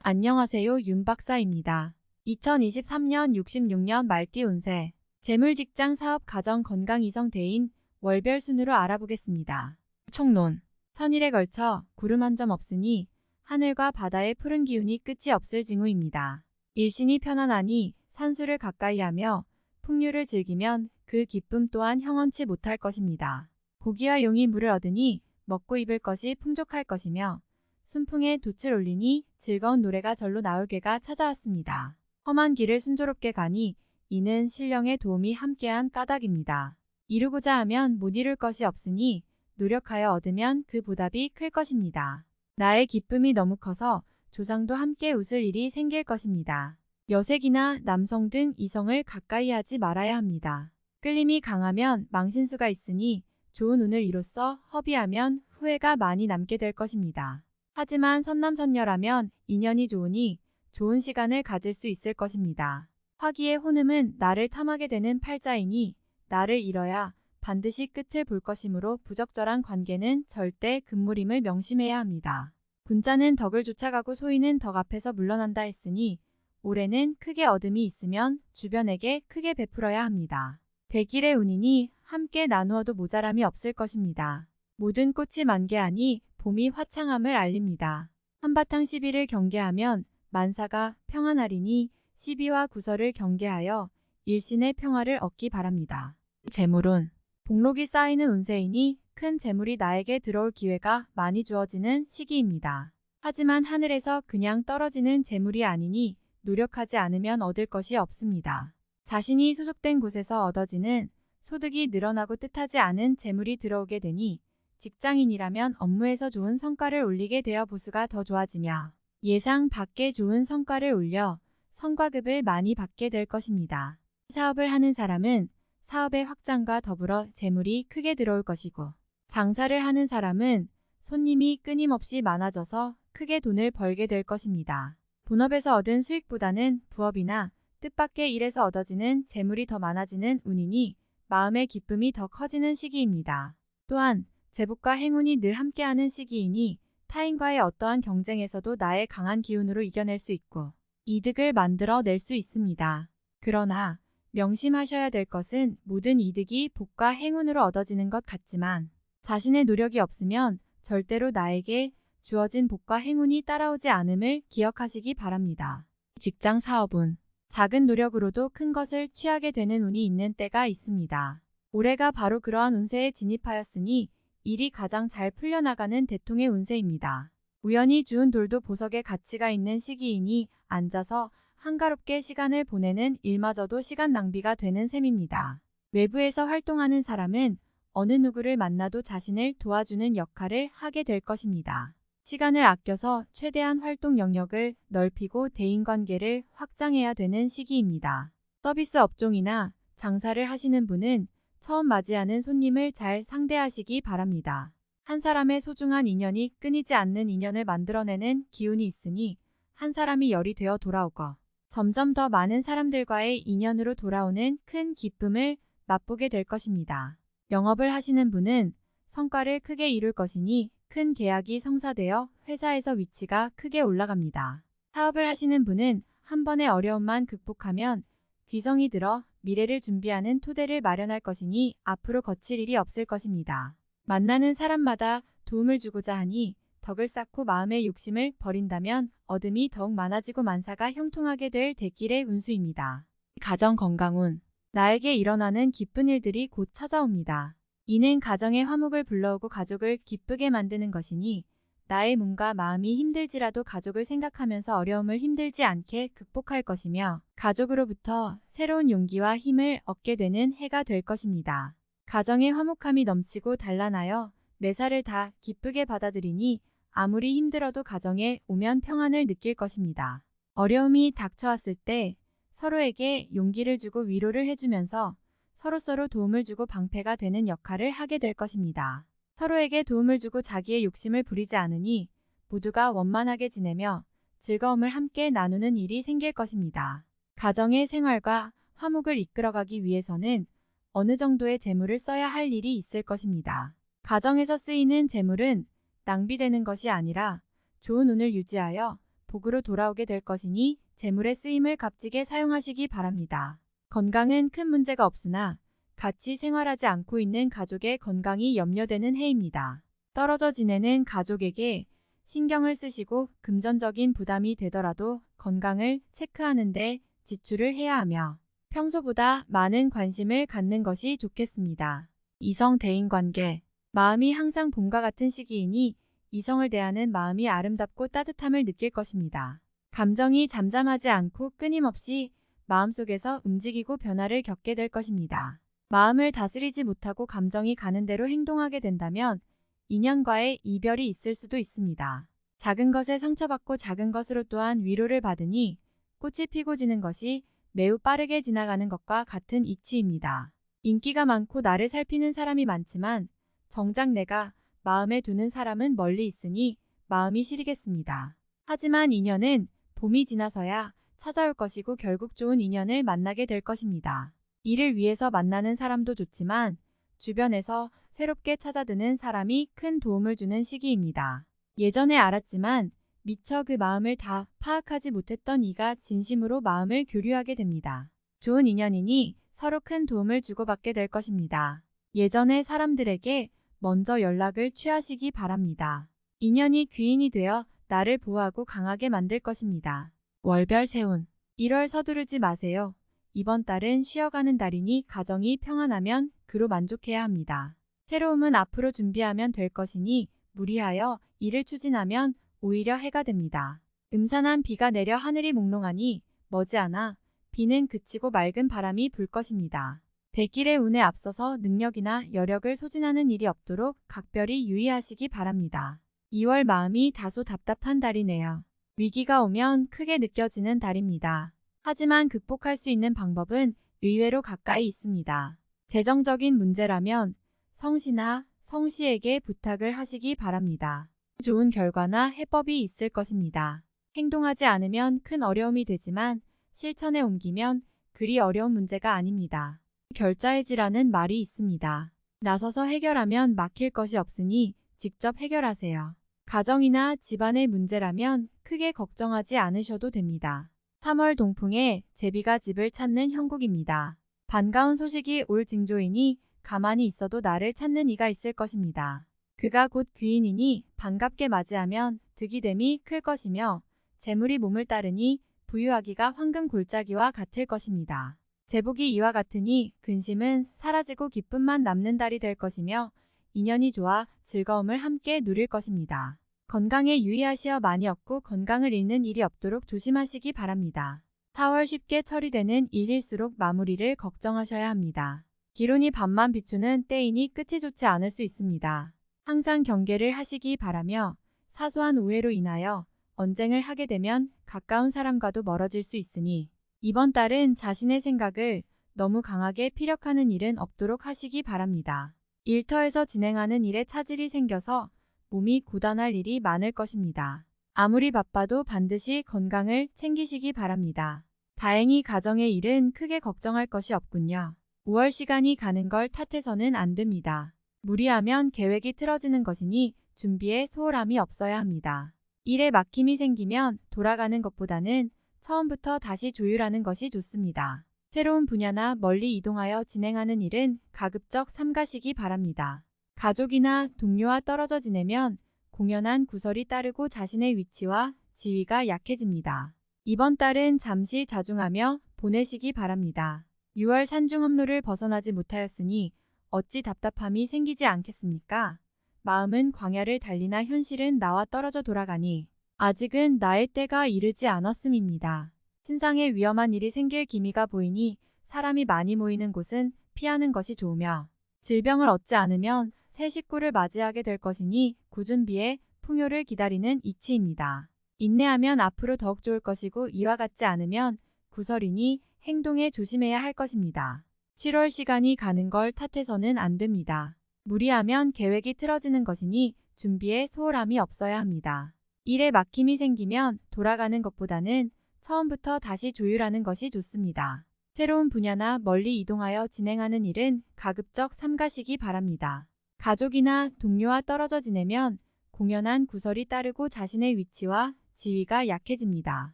안녕하세요, 윤 박사입니다. 2023년 66년 말띠 운세, 재물, 직장, 사업, 가정, 건강, 이성, 대인, 월별 순으로 알아보겠습니다. 총론. 천일에 걸쳐 구름 한 점 없으니 하늘과 바다의 푸른 기운이 끝이 없을 징후입니다. 일신이 편안하니 산수를 가까이 하며 풍류를 즐기면 그 기쁨 또한 형언치 못할 것입니다. 고기와 용이 물을 얻으니 먹고 입을 것이 풍족할 것이며 순풍에 돛을 올리니 즐거운 노래가 절로 나올 괴가 찾아왔습니다. 험한 길을 순조롭게 가니 이는 신령의 도움이 함께한 까닭입니다. 이루고자 하면 못 이룰 것이 없으니 노력하여 얻으면 그 보답이 클 것입니다. 나의 기쁨이 너무 커서 조상도 함께 웃을 일이 생길 것입니다. 여색이나 남성 등 이성을 가까이 하지 말아야 합니다. 끌림이 강하면 망신수가 있으니 좋은 운을 이로써 허비하면 후회가 많이 남게 될 것입니다. 하지만 선남선녀라면 인연이 좋으니 좋은 시간을 가질 수 있을 것입니다. 화기의 혼음은 나를 탐하게 되는 팔자이니 나를 잃어야 반드시 끝을 볼 것이므로 부적절한 관계는 절대 금물임을 명심해야 합니다. 군자는 덕을 쫓아가고 소인은 덕 앞에서 물러난다 했으니 올해는 크게 얻음이 있으면 주변에게 크게 베풀어야 합니다. 대길의 운이니 함께 나누어도 모자람이 없을 것입니다. 모든 꽃이 만개하니 봄이 화창함을 알립니다. 한바탕 시비를 경계하면 만사가 평안하리니 시비와 구설을 경계하여 일신의 평화를 얻기 바랍니다. 재물운. 복록이 쌓이는 운세이니 큰 재물이 나에게 들어올 기회가 많이 주어지는 시기입니다. 하지만 하늘에서 그냥 떨어지는 재물이 아니니 노력하지 않으면 얻을 것이 없습니다. 자신이 소속된 곳에서 얻어지는 소득이 늘어나고 뜻하지 않은 재물이 들어오게 되니 직장인이라면 업무에서 좋은 성과를 올리게 되어 보수가 더 좋아지며 예상 밖의 좋은 성과를 올려 성과급을 많이 받게 될 것입니다. 사업을 하는 사람은 사업의 확장과 더불어 재물이 크게 들어올 것이고 장사를 하는 사람은 손님이 끊임없이 많아져서 크게 돈을 벌게 될 것입니다. 본업에서 얻은 수익보다는 부업이나 뜻밖의 일에서 얻어지는 재물이 더 많아지는 운이니 마음의 기쁨이 더 커지는 시기입니다. 또한 재복과 행운이 늘 함께하는 시기이니 타인과의 어떠한 경쟁에서도 나의 강한 기운으로 이겨낼 수 있고 이득을 만들어 낼 수 있습니다. 그러나 명심하셔야 될 것은 모든 이득이 복과 행운으로 얻어지는 것 같지만 자신의 노력이 없으면 절대로 나에게 주어진 복과 행운이 따라오지 않음을 기억하시기 바랍니다. 직장, 사업운. 작은 노력으로도 큰 것을 취하게 되는 운이 있는 때가 있습니다. 올해가 바로 그러한 운세에 진입하였으니 일이 가장 잘 풀려나가는 대통의 운세입니다. 우연히 주운 돌도 보석의 가치가 있는 시기이니 앉아서 한가롭게 시간을 보내는 일마저도 시간 낭비가 되는 셈입니다. 외부에서 활동하는 사람은 어느 누구를 만나도 자신을 도와주는 역할을 하게 될 것입니다. 시간을 아껴서 최대한 활동 영역을 넓히고 대인관계를 확장해야 되는 시기입니다. 서비스 업종이나 장사를 하시는 분은 처음 맞이하는 손님을 잘 상대하시기 바랍니다. 한 사람의 소중한 인연이 끊이지 않는 인연을 만들어내는 기운이 있으니 한 사람이 열이 되어 돌아오고 점점 더 많은 사람들과의 인연으로 돌아오는 큰 기쁨을 맛보게 될 것입니다. 영업을 하시는 분은 성과를 크게 이룰 것이니 큰 계약이 성사되어 회사에서 위치가 크게 올라갑니다. 사업을 하시는 분은 한 번의 어려움만 극복하면 귀성이 들어 미래를 준비하는 토대를 마련할 것이니 앞으로 거칠 일이 없을 것입니다. 만나는 사람마다 도움을 주고자 하니 덕을 쌓고 마음의 욕심을 버린다면 얻음이 더욱 많아지고 만사가 형통하게 될 대길의 운수입니다. 가정, 건강운. 나에게 일어나는 기쁜 일들이 곧 찾아옵니다. 이는 가정의 화목을 불러오고 가족을 기쁘게 만드는 것이니 나의 몸과 마음이 힘들지라도 가족을 생각하면서 어려움을 힘들지 않게 극복할 것이며 가족으로부터 새로운 용기와 힘을 얻게 되는 해가 될 것입니다. 가정의 화목함이 넘치고 단란하여 매사를 다 기쁘게 받아들이니 아무리 힘들어도 가정에 오면 평안을 느낄 것입니다. 어려움이 닥쳐왔을 때 서로에게 용기를 주고 위로를 해주면서 서로서로 도움을 주고 방패가 되는 역할을 하게 될 것입니다. 서로에게 도움을 주고 자기의 욕심을 부리지 않으니 모두가 원만하게 지내며 즐거움을 함께 나누는 일이 생길 것입니다. 가정의 생활과 화목을 이끌어가기 위해서는 어느 정도의 재물을 써야 할 일이 있을 것입니다. 가정에서 쓰이는 재물은 낭비되는 것이 아니라 좋은 운을 유지하여 복으로 돌아오게 될 것이니 재물의 쓰임을 값지게 사용하시기 바랍니다. 건강은 큰 문제가 없으나 같이 생활하지 않고 있는 가족의 건강이 염려되는 해입니다. 떨어져 지내는 가족에게 신경을 쓰시고 금전적인 부담이 되더라도 건강을 체크하는 데 지출을 해야 하며 평소보다 많은 관심을 갖는 것이 좋겠습니다. 이성 대인 관계. 마음이 항상 봄과 같은 시기이니 이성을 대하는 마음이 아름답고 따뜻함을 느낄 것입니다. 감정이 잠잠하지 않고 끊임없이 마음속에서 움직이고 변화를 겪게 될 것입니다. 마음을 다스리지 못하고 감정이 가는 대로 행동하게 된다면 인연과의 이별이 있을 수도 있습니다. 작은 것에 상처받고 작은 것으로 또한 위로를 받으니 꽃이 피고 지는 것이 매우 빠르게 지나가는 것과 같은 이치입니다. 인기가 많고 나를 살피는 사람이 많지만 정작 내가 마음에 두는 사람은 멀리 있으니 마음이 시리겠습니다. 하지만 인연은 봄이 지나서야 찾아올 것이고 결국 좋은 인연을 만나게 될 것입니다. 이를 위해서 만나는 사람도 좋지만 주변에서 새롭게 찾아드는 사람이 큰 도움을 주는 시기입니다. 예전에 알았지만 미처 그 마음을 다 파악하지 못했던 이가 진심으로 마음을 교류하게 됩니다. 좋은 인연이니 서로 큰 도움을 주고받게 될 것입니다. 예전의 사람들에게 먼저 연락을 취하시기 바랍니다. 인연이 귀인이 되어 나를 보호하고 강하게 만들 것입니다. 월별 세운. 1월 서두르지 마세요. 이번 달은 쉬어가는 달이니 가정이 평안하면 그로 만족해야 합니다. 새로움은 앞으로 준비하면 될 것이니 무리하여 일을 추진하면 오히려 해가 됩니다. 음산한 비가 내려 하늘이 몽롱하니 머지않아 비는 그치고 맑은 바람이 불 것입니다. 대길의 운에 앞서서 능력이나 여력을 소진하는 일이 없도록 각별히 유의하시기 바랍니다. 2월 마음이 다소 답답한 달이네요. 위기가 오면 크게 느껴지는 달입니다. 하지만 극복할 수 있는 방법은 의외로 가까이 있습니다. 재정적인 문제라면 성씨나 성씨에게 부탁을 하시기 바랍니다. 좋은 결과나 해법이 있을 것입니다. 행동하지 않으면 큰 어려움이 되지만 실천에 옮기면 그리 어려운 문제가 아닙니다. 결자해지라는 말이 있습니다. 나서서 해결하면 막힐 것이 없으니 직접 해결하세요. 가정이나 집안의 문제라면 크게 걱정하지 않으셔도 됩니다. 3월 동풍에 제비가 집을 찾는 형국입니다. 반가운 소식이 올 징조이니 가만히 있어도 나를 찾는 이가 있을 것입니다. 그가 곧 귀인이니 반갑게 맞이하면 득이됨이 클 것이며 재물이 몸을 따르니 부유하기가 황금 골짜기와 같을 것입니다. 제복이 이와 같으니 근심은 사라지고 기쁨만 남는 달이 될 것이며 인연이 좋아 즐거움을 함께 누릴 것입니다. 건강에 유의하시어 많이 얻고 건강을 잃는 일이 없도록 조심하시기 바랍니다. 4월 쉽게 처리되는 일일수록 마무리를 걱정하셔야 합니다. 기론이 밤만 비추는 때이니 끝이 좋지 않을 수 있습니다. 항상 경계를 하시기 바라며 사소한 오해로 인하여 언쟁을 하게 되면 가까운 사람과도 멀어질 수 있으니 이번 달은 자신의 생각을 너무 강하게 피력하는 일은 없도록 하시기 바랍니다. 일터에서 진행하는 일에 차질이 생겨서 몸이 고단할 일이 많을 것입니다. 아무리 바빠도 반드시 건강을 챙기시기 바랍니다. 다행히 가정의 일은 크게 걱정할 것이 없군요. 5월 시간이 가는 걸 탓해서는 안 됩니다. 무리하면 계획이 틀어지는 것이니 준비에 소홀함이 없어야 합니다. 일에 막힘이 생기면 돌아가는 것보다는 처음부터 다시 조율하는 것이 좋습니다. 새로운 분야나 멀리 이동하여 진행하는 일은 가급적 삼가시기 바랍니다. 가족이나 동료와 떨어져 지내면 공연한 구설이 따르고 자신의 위치와 지위가 약해집니다. 이번 달은 잠시 자중하며 보내시기 바랍니다. 6월 산중업로를 벗어나지 못하였으니 어찌 답답함이 생기지 않겠습니까? 마음은 광야를 달리나 현실은 나와 떨어져 돌아가니 아직은 나의 때가 이르지 않았음입니다. 신상에 위험한 일이 생길 기미가 보이니 사람이 많이 모이는 곳은 피하는 것이 좋으며 질병을 얻지 않으면 새 식구를 맞이하게 될 것이니 구준비에 풍요를 기다리는 이치입니다. 인내하면 앞으로 더욱 좋을 것이고 이와 같지 않으면 구설이니 행동에 조심해야 할 것입니다. 7월 시간이 가는 걸 탓해서는 안 됩니다. 무리하면 계획이 틀어지는 것이니 준비에 소홀함이 없어야 합니다. 일에 막힘이 생기면 돌아가는 것보다는 처음부터 다시 조율하는 것이 좋습니다. 새로운 분야나 멀리 이동하여 진행하는 일은 가급적 삼가시기 바랍니다. 가족이나 동료와 떨어져 지내면 공연한 구설이 따르고 자신의 위치와 지위가 약해집니다.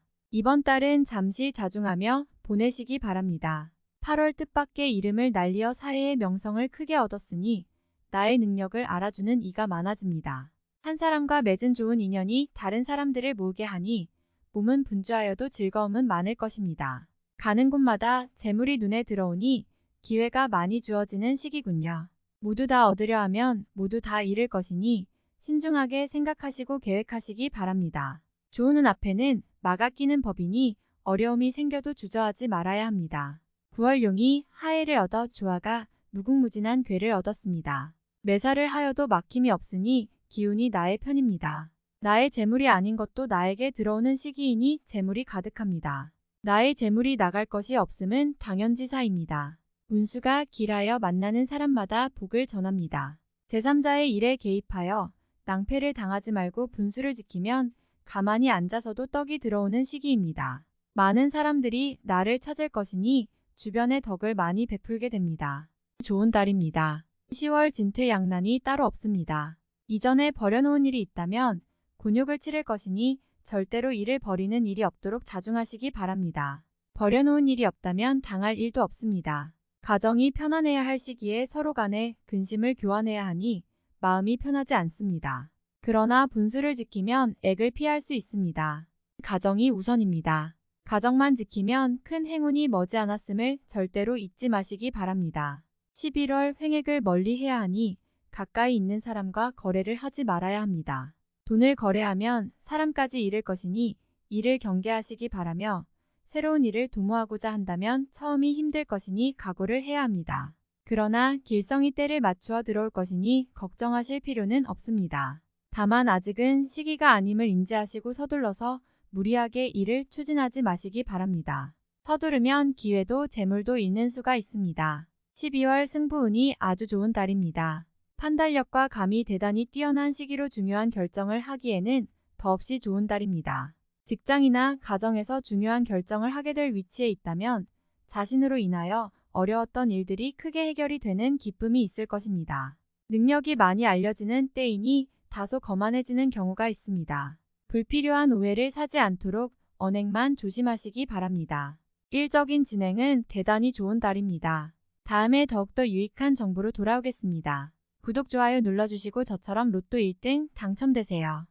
이번 달은 잠시 자중하며 보내시기 바랍니다. 8월 뜻밖의 이름을 날리어 사회의 명성을 크게 얻었으니 나의 능력을 알아주는 이가 많아집니다. 한 사람과 맺은 좋은 인연이 다른 사람들을 모으게 하니 몸은 분주하여도 즐거움은 많을 것입니다. 가는 곳마다 재물이 눈에 들어오니 기회가 많이 주어지는 시기군요. 모두 다 얻으려 하면 모두 다 잃을 것이니 신중하게 생각하시고 계획하시기 바랍니다. 좋은 운 앞에는 막아 끼는 법이니 어려움이 생겨도 주저하지 말아야 합니다. 9월 용이 하해를 얻어 조화가 무궁무진한 괴를 얻었습니다. 매사를 하여도 막힘이 없으니 기운이 나의 편입니다. 나의 재물이 아닌 것도 나에게 들어오는 시기이니 재물이 가득합니다. 나의 재물이 나갈 것이 없음은 당연지사입니다. 운수가 길하여 만나는 사람마다 복을 전합니다. 제3자의 일에 개입하여 낭패를 당하지 말고 분수를 지키면 가만히 앉아서도 떡이 들어오는 시기입니다. 많은 사람들이 나를 찾을 것이니 주변에 덕을 많이 베풀게 됩니다. 좋은 달입니다. 10월 진퇴양난이 따로 없습니다. 이전에 버려놓은 일이 있다면 곤욕을 치를 것이니 절대로 일을 버리는 일이 없도록 자중하시기 바랍니다. 버려놓은 일이 없다면 당할 일도 없습니다. 가정이 편안해야 할 시기에 서로 간에 근심을 교환해야 하니 마음이 편하지 않습니다. 그러나 분수를 지키면 액을 피할 수 있습니다. 가정이 우선입니다. 가정만 지키면 큰 행운이 머지않았음을 절대로 잊지 마시기 바랍니다. 11월 횡액을 멀리해야 하니 가까이 있는 사람과 거래를 하지 말아야 합니다. 돈을 거래하면 사람까지 잃을 것이니 이를 경계하시기 바라며 새로운 일을 도모하고자 한다면 처음이 힘들 것이니 각오를 해야 합니다. 그러나 길성이 때를 맞추어 들어올 것이니 걱정하실 필요는 없습니다. 다만 아직은 시기가 아님을 인지하시고 서둘러서 무리하게 일을 추진하지 마시기 바랍니다. 서두르면 기회도 재물도 잃는 수가 있습니다. 12월 승부운이 아주 좋은 달입니다. 판단력과 감이 대단히 뛰어난 시기로 중요한 결정을 하기에는 더없이 좋은 달입니다. 직장이나 가정에서 중요한 결정을 하게 될 위치에 있다면 자신으로 인하여 어려웠던 일들이 크게 해결이 되는 기쁨이 있을 것입니다. 능력이 많이 알려지는 때이니 다소 거만해지는 경우가 있습니다. 불필요한 오해를 사지 않도록 언행만 조심하시기 바랍니다. 일적인 진행은 대단히 좋은 달입니다. 다음에 더욱더 유익한 정보로 돌아오겠습니다. 구독, 좋아요 눌러주시고 저처럼 로또 1등 당첨되세요.